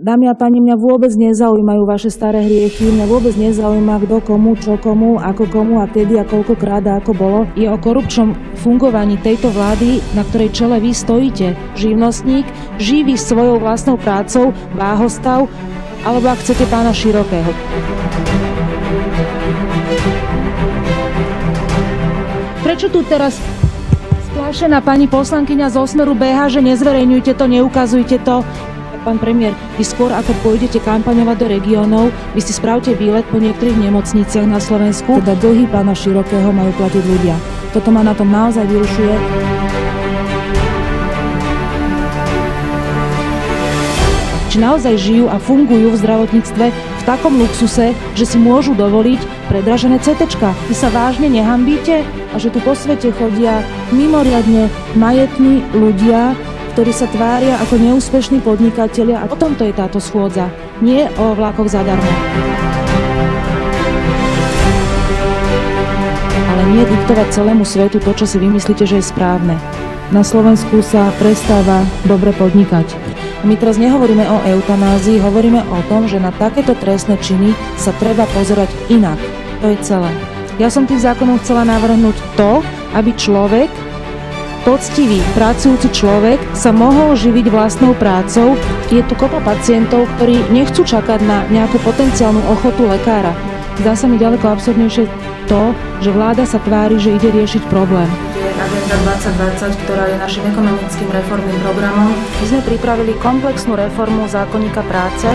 Dámy a páni, mňa vôbec nezaujímajú vaše staré hriechy, mňa vôbec nezaujíma kto komu, čo komu, ako komu a kedy a koľkokrát a ako bolo. Je o korupčnom fungovaní tejto vlády, na ktorej čele vy stojíte. Živnostník, živý svojou vlastnou prácou, váhostav, alebo ak chcete pána Širokého. Prečo tu teraz splášená pani poslankyňa zo Smeru beha, že nezverejňujte to, neukazujte to? Pán premiér, vy skôr ako pôjdete kampaňovať do regiónov, vy si spravte výlet po niektorých nemocniciach na Slovensku. Teda dlhy pána Širokého majú platiť ľudia. Toto ma na tom naozaj vyrušuje. Či naozaj žijú a fungujú v zdravotníctve v takom luxuse, že si môžu dovoliť predražené CTčka. Vy sa vážne nehambíte? A že tu po svete chodia mimoriadne majetní ľudia, ktorí sa tvária ako neúspešní podnikatelia. A o tomto je táto schôdza. Nie o vlakoch zadarmo. Ale nie diktovať celému svetu to, čo si vymyslíte, že je správne. Na Slovensku sa prestáva dobre podnikať. My teraz nehovoríme o eutanázii, hovoríme o tom, že na takéto trestné činy sa treba pozerať inak. To je celé. Ja som tým zákonom chcela navrhnúť to, aby človek, poctivý, pracujúci človek sa mohol živiť vlastnou prácou. Je tu kopa pacientov, ktorí nechcú čakať na nejakú potenciálnu ochotu lekára. Zdá sa mi ďaleko absurdnejšie to, že vláda sa tvári, že ide riešiť problém. Je Agenda 2020, ktorá je našim ekonomickým reformným programom. My sme pripravili komplexnú reformu zákonníka práce.